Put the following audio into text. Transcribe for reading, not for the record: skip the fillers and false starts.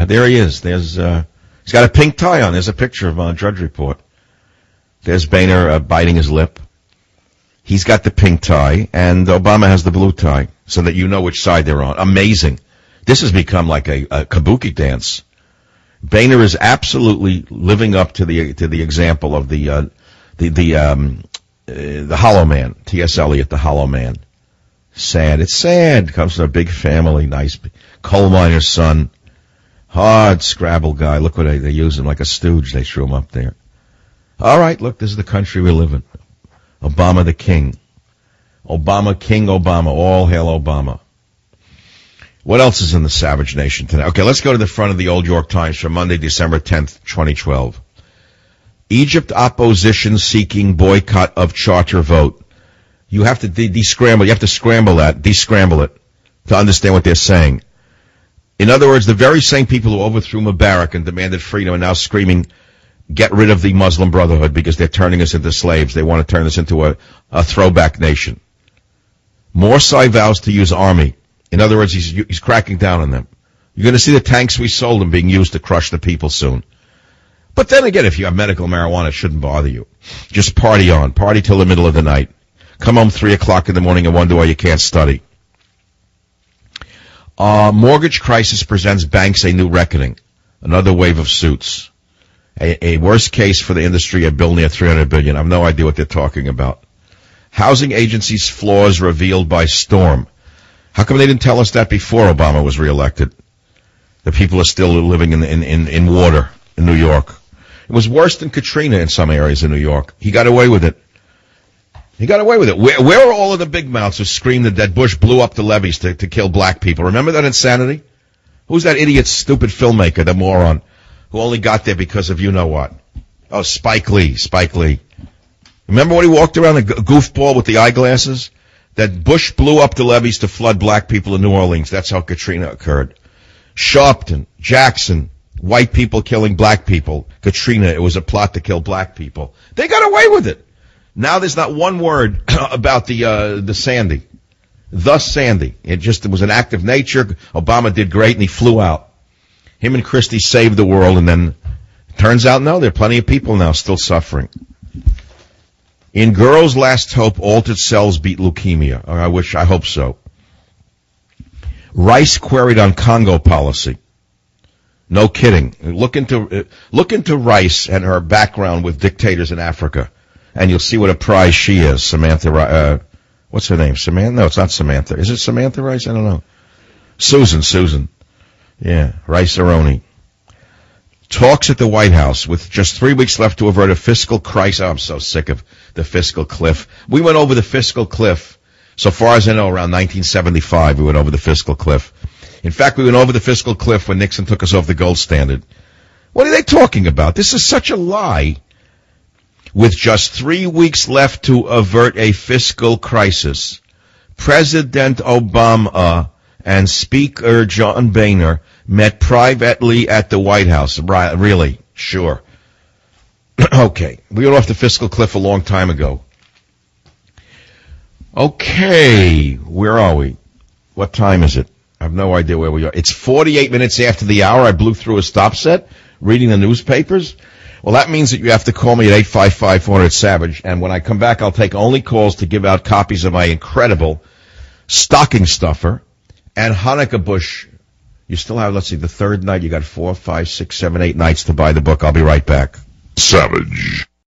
there he is. He's got a pink tie on. There's a picture of him on Drudge Report. There's Boehner bubiting his lip. He's got the pink tie, and Obama has the blue tie, so that you know which side they're on. Amazing. This has become like a kabuki dance. Boehner is absolutely living up to the example of the Hollow Man, T.S. Eliot, the Hollow Man. Sad. It's sad. Comes from a big family, nice coal miner's son, hard Scrabble guy. Look what they use him like a stooge. They threw him up there. All right, look, this is the country we live in. Obama the king. Obama, King Obama. All hail Obama. What else is in the savage nation today? Okay, let's go to the front of the Old York Times for Monday, December 10th, 2012. Egypt opposition seeking boycott of charter vote. You have to descramble. You have to descramble it to understand what they're saying. In other words, the very same people who overthrew Mubarak and demanded freedom are now screaming, get rid of the Muslim Brotherhood because they're turning us into slaves. They want to turn us into a throwback nation. Morsi vows to use army. In other words, he's cracking down on them. You're going to see the tanks we sold him being used to crush the people soon. But then again, if you have medical marijuana, it shouldn't bother you. Just party on. Party till the middle of the night. Come home 3 o'clock in the morning and wonder why you can't study. Mortgage crisis presents banks a new reckoning. Another wave of suits. A worst case for the industry, a bill near $300 billion. I have no idea what they're talking about. Housing agencies' flaws revealed by storm. How come they didn't tell us that before Obama was reelected? The people are still living in water in New York. It was worse than Katrina in some areas in New York. He got away with it. Where are all of the big mouths who screamed that Bush blew up the levees to kill black people? Remember that insanity? Who's that idiot, stupid filmmaker, the moron, who only got there because of you-know-what? Oh, Spike Lee. Remember when he walked around a goofball with the eyeglasses? That Bush blew up the levees to flood black people in New Orleans. That's how Katrina occurred. Sharpton, Jackson, white people killing black people. Katrina, it was a plot to kill black people. They got away with it. Now there's not one word about the Sandy. The Sandy. It was an act of nature. Obama did great and he flew out. Him and Christie saved the world, and then turns out, no, there are plenty of people now still suffering. In Girls' Last Hope, altered cells beat leukemia. I hope so. Rice queried on Congo policy. No kidding. Look into Rice and her background with dictators in Africa, and you'll see what a prize she is. Samantha, what's her name? Samantha? No, it's not Samantha. Is it Samantha Rice? I don't know. Susan. Yeah, Rice-A-Roni. Talks at the White House with just 3 weeks left to avert a fiscal crisis. Oh, I'm so sick of the fiscal cliff. We went over the fiscal cliff. So far as I know, around 1975, we went over the fiscal cliff. In fact, we went over the fiscal cliff when Nixon took us off the gold standard. What are they talking about? This is such a lie. With just 3 weeks left to avert a fiscal crisis, President Obama and Speaker John Boehner met privately at the White House. Really? Sure. Okay. We went off the fiscal cliff a long time ago. Okay. Where are we? What time is it? I have no idea where we are. It's 48 minutes after the hour. I blew through a stop set reading the newspapers. Well, that means that you have to call me at 855-400-SAVAGE. And when I come back, I'll take only calls to give out copies of my incredible stocking stuffer and Hanukkah Bush. You still have, let's see, the third night. You got 4, 5, 6, 7, 8 nights to buy the book. I'll be right back. Savage.